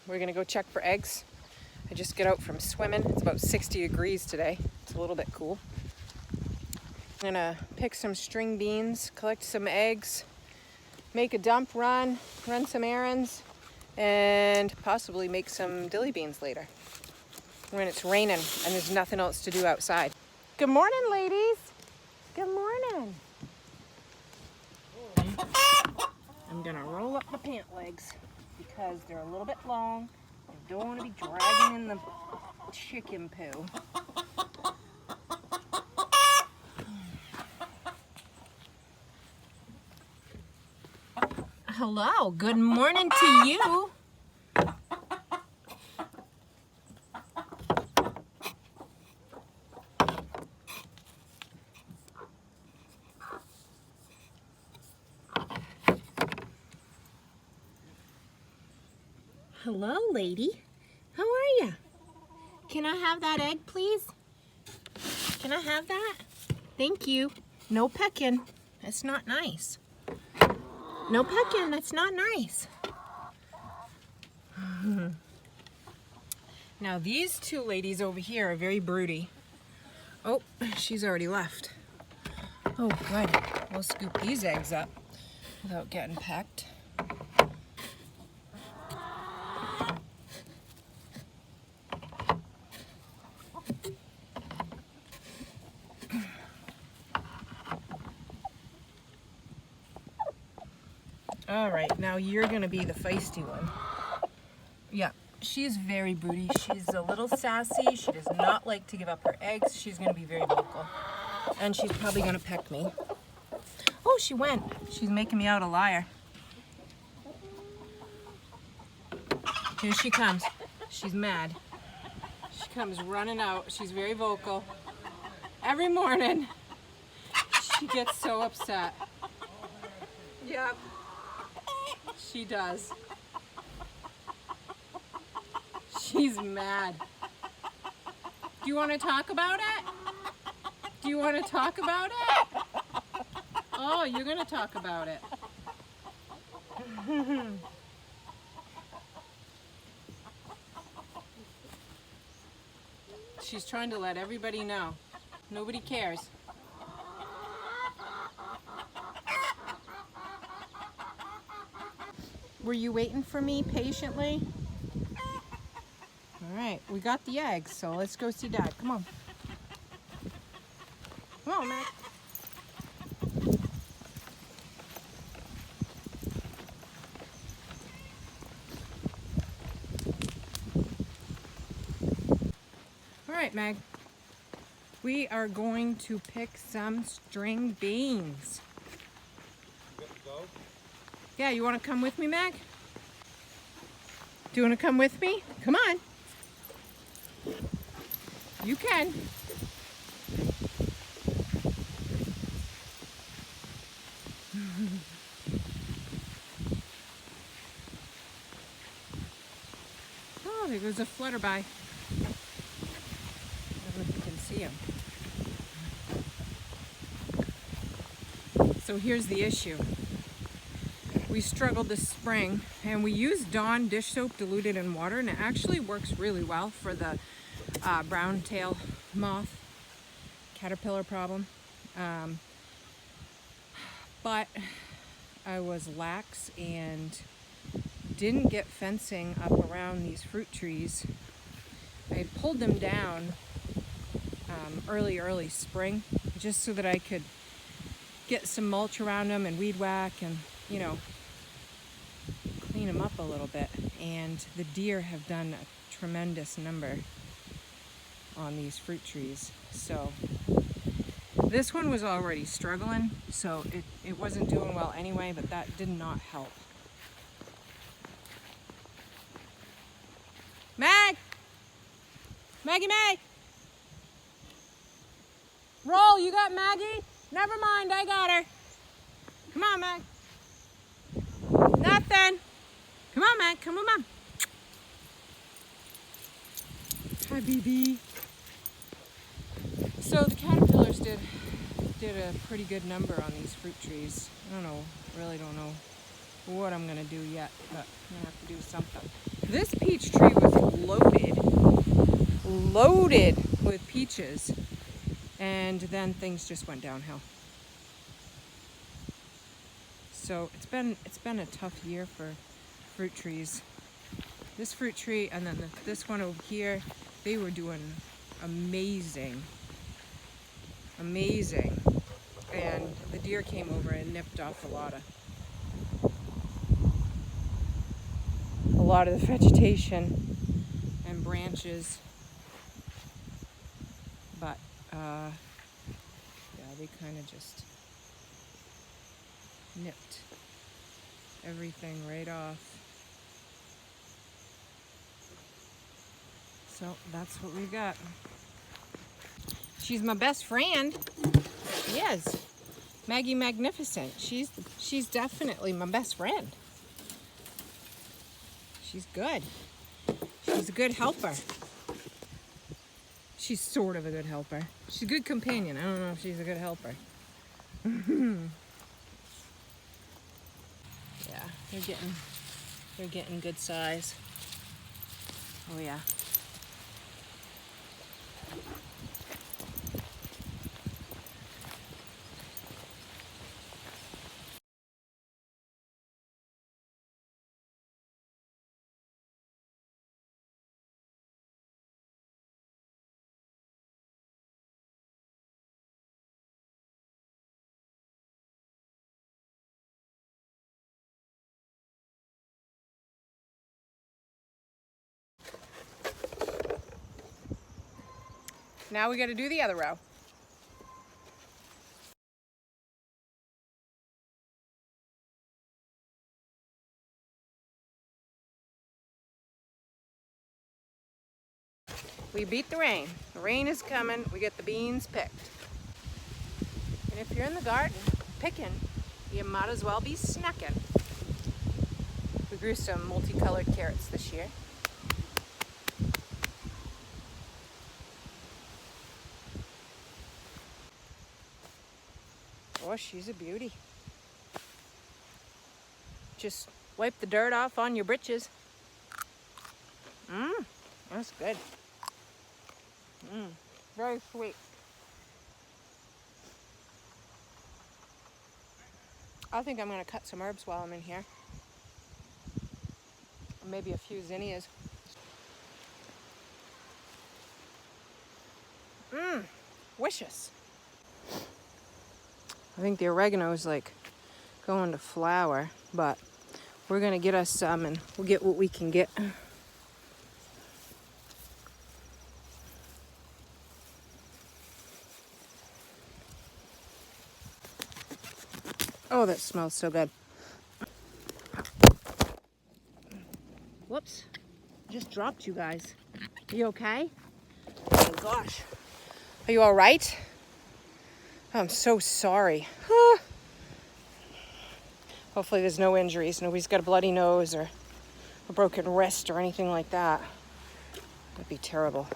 We're gonna go check for eggs. I just got out from swimming. It's about 60 degrees today. It's a little bit cool. I'm gonna pick some string beans, collect some eggs, make a dump run some errands, and possibly make some dilly beans later when it's raining and there's nothing else to do outside. Good morning, ladies. Good morning. I'm gonna roll up my pant legs because they're a little bit long. I don't want to be dragging in the chicken poo. Hello, good morning to you. Hello, lady. How are you? Can I have that egg, please? Can I have that? Thank you. No pecking. That's not nice. No pecking. That's not nice. Now, these two ladies over here are very broody. Oh, she's already left. Oh, good. We'll scoop these eggs up without getting pecked. All right, now you're gonna be the feisty one. Yeah, she's very broody. She's a little sassy. She does not like to give up her eggs. She's gonna be very vocal. And she's probably gonna peck me. Oh, she went. She's making me out a liar. Here she comes. She's mad. She comes running out. She's very vocal. Every morning, she gets so upset. Yep. She does. She's mad. Do you want to talk about it? Do you want to talk about it? Oh, you're going to talk about it. She's trying to let everybody know. Nobody cares. Were you waiting for me patiently? All right, we got the eggs, so let's go see Dad. Come on. Come on, Mac. All right, Meg. We are going to pick some string beans. Yeah, you want to come with me, Mag? Do you want to come with me? Come on. You can. Oh, there goes a flutterby. I don't know if you can see him. So here's the issue. We struggled this spring and we used Dawn dish soap diluted in water, and it actually works really well for the brown tail moth caterpillar problem. But I was lax and didn't get fencing up around these fruit trees. I had pulled them down early spring just so that I could get some mulch around them and weed whack and, you know, clean them up a little bit. And the deer have done a tremendous number on these fruit trees. So this one was already struggling, so it wasn't doing well anyway, but that did not help. Mag! Maggie Mag! Roll, you got Maggie? Never mind, I got her. Come on, Mag. Nothing. Come on, Mag, come on, Mom. Hi, BB. So the caterpillars did a pretty good number on these fruit trees. I really don't know what I'm gonna do yet, but I'm gonna have to do something. This peach tree was loaded with peaches, and then things just went downhill. So it's been a tough year for fruit trees. This fruit tree and then this one over here, they were doing amazing. And the deer came over and nipped off a lot of the vegetation and branches. But yeah, they kind of just nipped everything right off. So that's what we got. She's my best friend. Yes, Maggie Magnificent. She's definitely my best friend. She's good. She's a good helper. She's sort of a good helper. She's a good companion. I don't know if she's a good helper. Yeah, they're getting good size. Oh yeah. Now we got to do the other row. We beat the rain. The rain is coming. We get the beans picked. And if you're in the garden picking, you might as well be snacking. We grew some multicolored carrots this year. Oh, she's a beauty. Just wipe the dirt off on your britches. That's good. Very sweet. I think I'm gonna cut some herbs while I'm in here. Or maybe a few zinnias. Wishes. I think the oregano is like going to flower, but we're gonna get us some and we'll get what we can get. Oh, that smells so good. Whoops, just dropped you guys. Are you okay? Oh gosh. Are you all right? I'm so sorry. Hopefully there's no injuries. Nobody's got a bloody nose or a broken wrist or anything like that. That'd be terrible.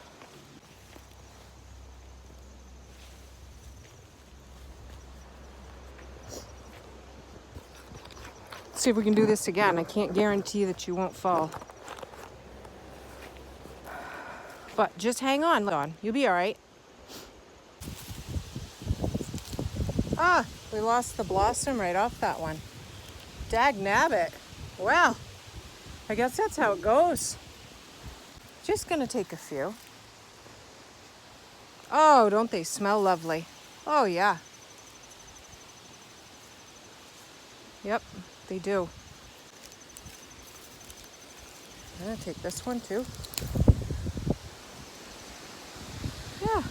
Let's see if we can do this again. I can't guarantee that you won't fall. But just hang on. You'll be all right. Ah, we lost the blossom right off that one. Dag nabbit. Well, I guess that's how it goes. Just gonna take a few. Oh, don't they smell lovely? Oh yeah. Yep, they do. I'm gonna take this one too. Yeah.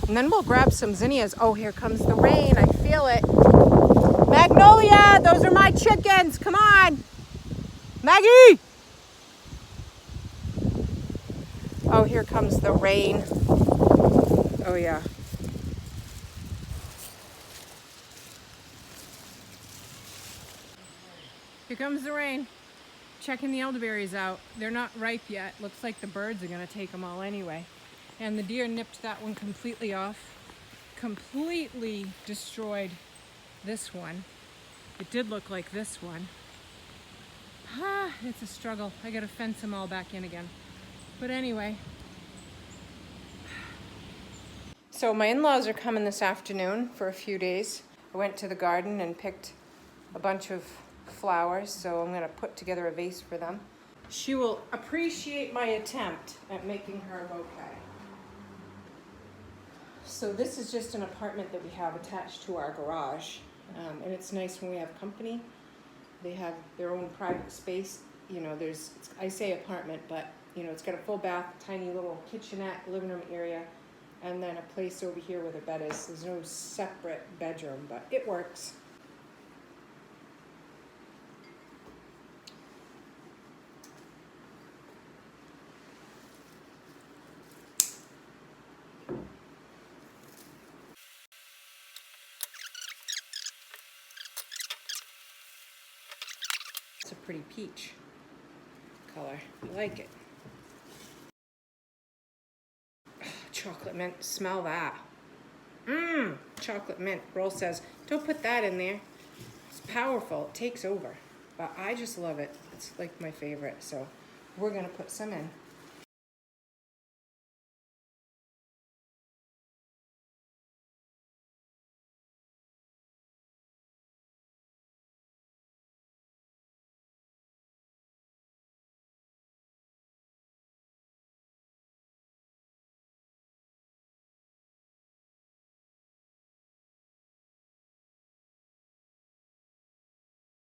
And then we'll grab some zinnias. Oh, here comes the rain. I feel it. Magnolia, those are my chickens. Come on. Maggie! Oh, here comes the rain. Oh, yeah. Here comes the rain. Checking the elderberries out. They're not ripe yet. Looks like the birds are going to take them all anyway. And the deer nipped that one completely off. Completely destroyed this one. It did look like this one. It's a struggle. I gotta fence them all back in again. But anyway. So my in-laws are coming this afternoon for a few days. I went to the garden and picked a bunch of flowers, so I'm gonna put together a vase for them. She will appreciate my attempt at making her a bouquet. So this is just an apartment that we have attached to our garage, and it's nice when we have company. They have their own private space. You know, I say apartment, but you know, it's got a full bath, tiny little kitchenette, living room area, and then a place over here where the bed is. There's no separate bedroom, but it works. It's a pretty peach color. I like it. Chocolate mint, smell that. Chocolate mint. Roll says, don't put that in there. It's powerful, it takes over. But I just love it. It's like my favorite, so we're gonna put some in.